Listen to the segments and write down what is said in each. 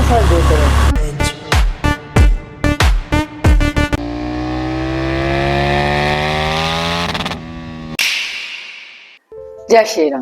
फल देते हैं। जय श्री राम।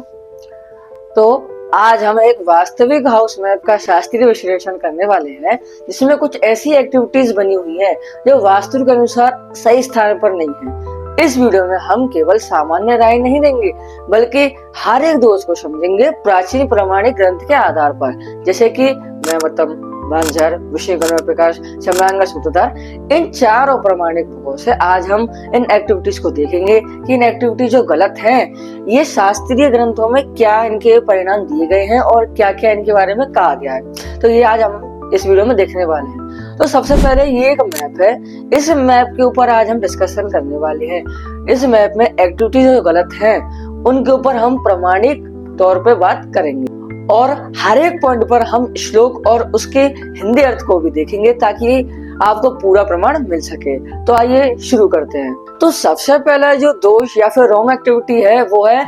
तो आज हम एक वास्तविक हाउस मैप का शास्त्रीय विश्लेषण करने वाले हैं, जिसमें कुछ ऐसी एक्टिविटीज बनी हुई है जो वास्तु के अनुसार सही स्थान पर नहीं है। इस वीडियो में हम केवल सामान्य राय नहीं देंगे, बल्कि हर एक दोष को समझेंगे प्राचीन प्रमाणिक ग्रंथ के आधार पर, जैसे कि मैमतम, भांजर, विषयगण प्रकाश, सम्रांगा सूत्रधार। इन चारों प्रमाणिक बुकों से आज हम इन एक्टिविटीज को देखेंगे कि इन एक्टिविटी जो गलत हैं, ये शास्त्रीय ग्रंथों में क्या इनके परिणाम दिए गए हैं और क्या क्या इनके बारे में कहा गया है। तो ये आज हम इस वीडियो में देखने वाले हैं। तो सबसे पहले ये एक मैप है, इस मैप के ऊपर आज हम डिस्कशन करने वाले हैं। इस मैप में एक्टिविटीज जो गलत हैं उनके ऊपर हम प्रमाणिक तौर पे बात करेंगे और हर एक पॉइंट पर हम श्लोक और उसके हिंदी अर्थ को भी देखेंगे ताकि आपको पूरा प्रमाण मिल सके। तो आइए शुरू करते हैं। तो सबसे पहला जो दोष या फिर रॉन्ग एक्टिविटी है वो है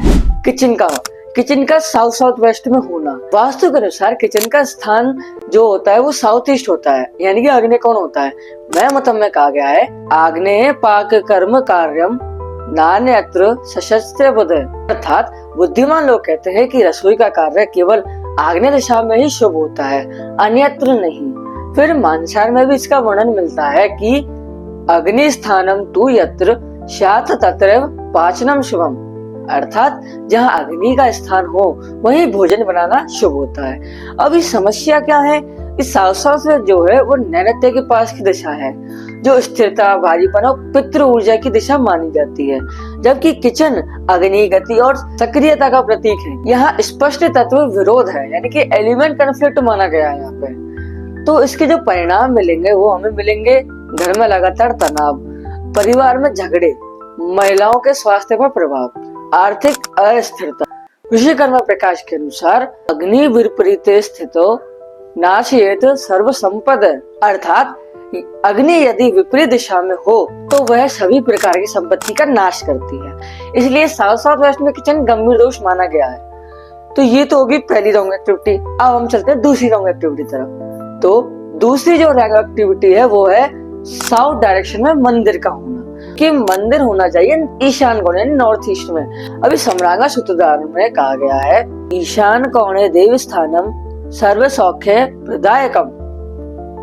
किचन का साउथ साउथ वेस्ट में होना। वास्तु के अनुसार किचन का स्थान जो होता है वो साउथ ईस्ट होता है, यानी कि आग्नेय कोण होता है। मैमतम में कहा गया है आग्नेय पाक कर्म कार्यम नान्यत्र सशस्त्र बुध, अर्थात बुद्धिमान लोग कहते हैं कि रसोई का कार्य केवल आग्नेय दिशा में ही शुभ होता है, अन्यत्र नहीं। फिर मानसार में भी इसका वर्णन मिलता है कि अग्नि स्थानम तु यत्र स्यात् तत्रैव पाचनम शुभम, अर्थात जहाँ अग्नि का स्थान हो वहीं भोजन बनाना शुभ होता है। अब इस समस्या क्या है, इस साउथ साउथ जो है वो नैऋत्य के पास की दिशा है, जो स्थिरता, भारीपन और पितृ ऊर्जा की दिशा मानी जाती है, जबकि किचन अग्नि, गति और सक्रियता का प्रतीक है। यहाँ स्पष्ट तत्व विरोध है, यानी कि एलिमेंट कन्फ्लिक्ट माना गया है यहाँ पे। तो इसके जो परिणाम मिलेंगे वो हमें मिलेंगे घर में लगातार तनाव, परिवार में झगड़े, महिलाओं के स्वास्थ्य पर प्रभाव, आर्थिक अस्थिरता। विश्वकर्मा प्रकाश के अनुसार अग्नि विपरीत स्थितो नाशयेत सर्व संपद, अर्थात अग्नि यदि विपरीत दिशा में हो तो वह सभी प्रकार की संपत्ति का नाश करती है। इसलिए साउथ साउथ वेस्ट में किचन गंभीर दोष माना गया है। तो ये तो होगी पहली रॉन्ग एक्टिविटी। अब हम चलते हैं दूसरी रॉन्ग एक्टिविटी तरफ। तो दूसरी जो रॉन्ग एक्टिविटी है वो है साउथ डायरेक्शन में मंदिर का होना, कि मंदिर होना चाहिए ईशान कोण यानी नॉर्थ ईस्ट में। अभी सम्रांगा सूत्रधार में कहा गया है ईशान कोणे देव स्थानम सर्व सौख्य प्रदायकम,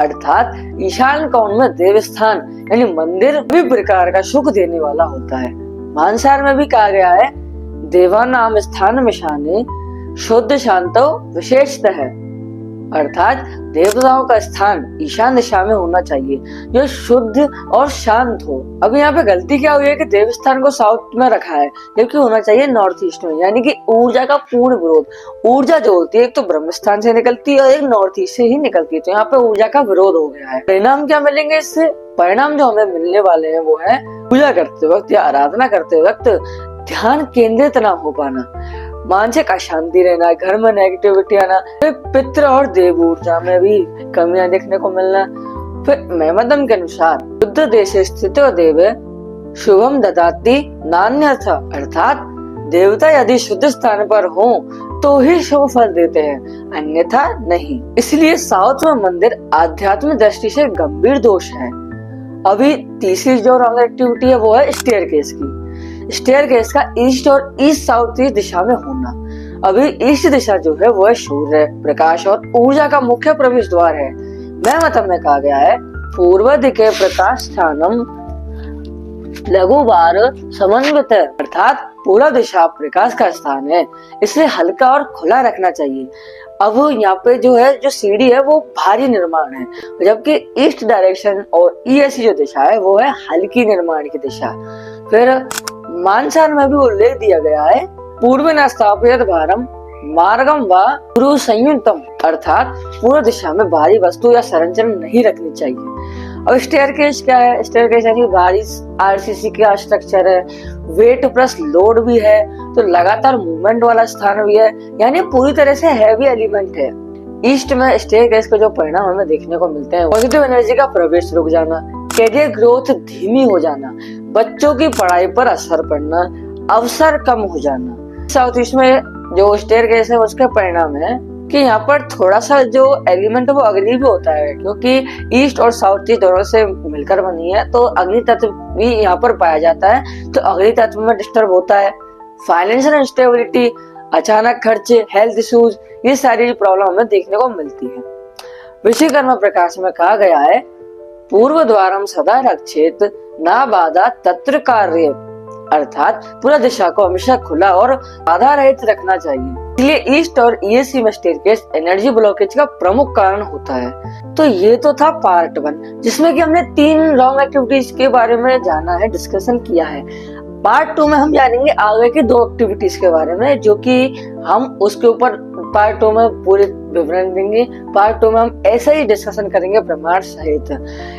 अर्थात ईशान कोण में देव स्थान यानी मंदिर सभी प्रकार का सुख देने वाला होता है। मानसार में भी कहा गया है देवानाम स्थान मिशाने शुद्ध शांतो विशेषतः है, अर्थात देवताओं का स्थान ईशान दिशा में होना चाहिए जो शुद्ध और शांत हो। अब यहाँ पे गलती क्या हुई है कि देव स्थान को साउथ में रखा है, जबकि होना चाहिए नॉर्थ ईस्ट में, यानी कि ऊर्जा का पूर्ण विरोध। ऊर्जा जो होती है एक तो ब्रह्म स्थान से निकलती है और एक नॉर्थ ईस्ट से ही निकलती है, तो यहाँ पे ऊर्जा का विरोध हो गया है। परिणाम क्या मिलेंगे इससे? परिणाम जो हमें मिलने वाले हैं वो है पूजा करते वक्त या आराधना करते वक्त ध्यान केंद्रित ना हो पाना, मानसिक अशांति रहना, घर में नेगेटिविटी आना, पितृ और देव ऊर्जा में भी कमियां देखने को मिलना। फिर मैमतम के अनुसार शुद्ध देश स्थित देव शुभम ददाति नान्यथा, अर्थात देवता यदि शुद्ध स्थान पर हो तो ही शुभ फल देते हैं, अन्यथा नहीं। इसलिए साउथ में मंदिर आध्यात्मिक दृष्टि से गंभीर दोष है। अभी तीसरी जो रॉन्ग एक्टिविटी है वो है स्टेयरकेस की। स्टेयरकेस का ईस्ट और ईस्ट साउथ ईस्ट दिशा में होना। अभी ईस्ट दिशा जो है वो है सूर्य, प्रकाश और ऊर्जा का मुख्य प्रवेश द्वार है। मैमतम में कहा गया है पूर्व दिके प्रकाश स्थानम लघु बार समन्वित, अर्थात पूर्व दिशा प्रकाश का स्थान है, इसे हल्का और खुला रखना चाहिए। अब यहाँ पे जो है जो सीढ़ी है वो भारी निर्माण है, जबकि ईस्ट डायरेक्शन और ईएससी जो दिशा है वो है हल्की निर्माण की दिशा। फिर मानसार में भी उल्लेख दिया गया है पूर्व न स्थापित भारम मार्गम व गुरु संयुक्तम, अर्थात पूर्व दिशा में भारी वस्तु या संरचना नहीं रखनी चाहिए। अब स्टेयरकेस क्या है? स्टेयरकेस यानी भारी आरसीसी का स्ट्रक्चर है, वेट प्लस लोड भी है, तो लगातार मूवमेंट वाला स्थान भी है, यानी पूरी तरह से हैवी एलिमेंट है। ईस्ट में स्टेयरकेस के जो परिणाम हमें देखने को मिलते हैं, पॉजिटिव एनर्जी का प्रवेश रुक जाना, कैरियर ग्रोथ धीमी हो जाना, बच्चों की पढ़ाई पर असर पड़ना, अवसर कम हो जाना। साउथ ईस्ट में जो स्टेयरकेस है उसके परिणाम है कि यहाँ पर थोड़ा सा जो एलिमेंट है वो अग्नि भी होता है, क्योंकि ईस्ट और साउथ चीज दोनों से मिलकर बनी है, तो अग्नि तत्व भी यहाँ पर पाया जाता है। तो अग्नि तत्व में डिस्टर्ब होता है। फाइनेंशियल इंस्टेबिलिटी, अचानक खर्चे, हेल्थ इश्यूज, ये सारी प्रॉब्लम हमें देखने को मिलती है। विश्वकर्मा प्रकाश में कहा गया है, पूर्व द्वारम सदा रक्षेत ना बाधा तत्र कार्य, अर्थात पूरा दिशा को हमेशा खुला और बाधा रहित रखना चाहिए। इसलिए ईस्ट और ईएससी में स्टेयरकेस एनर्जी ब्लॉकेज का प्रमुख कारण होता है। तो ये तो था पार्ट 1, जिसमें कि हमने 3 रॉन्ग एक्टिविटीज के बारे में जाना है, डिस्कशन किया है। पार्ट 2 में हम जानेंगे आगे की 2 एक्टिविटीज के बारे में, जो कि हम उसके ऊपर पार्ट 2 में पूरे विवरण देंगे। पार्ट 2 में हम ऐसा ही डिस्कशन करेंगे प्रमाण सहित।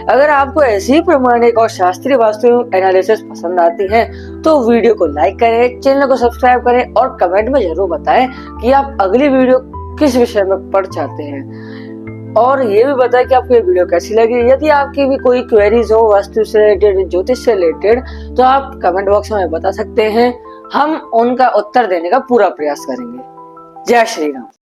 अगर आपको ऐसी ही प्रमाणिक और शास्त्रीय वास्तु एनालिसिस पसंद आती है तो वीडियो को लाइक करें, चैनल को सब्सक्राइब करें और कमेंट में जरूर बताएं कि आप अगली वीडियो किस विषय में पढ़ चाहते हैं। और ये भी बताएं कि आपको ये वीडियो कैसी लगी। यदि आपकी भी कोई क्वेरीज हो वास्तु से रिलेटेड, ज्योतिष से रिलेटेड, तो आप कमेंट बॉक्स में बता सकते हैं। हम उनका उत्तर देने का पूरा प्रयास करेंगे। जय श्री राम।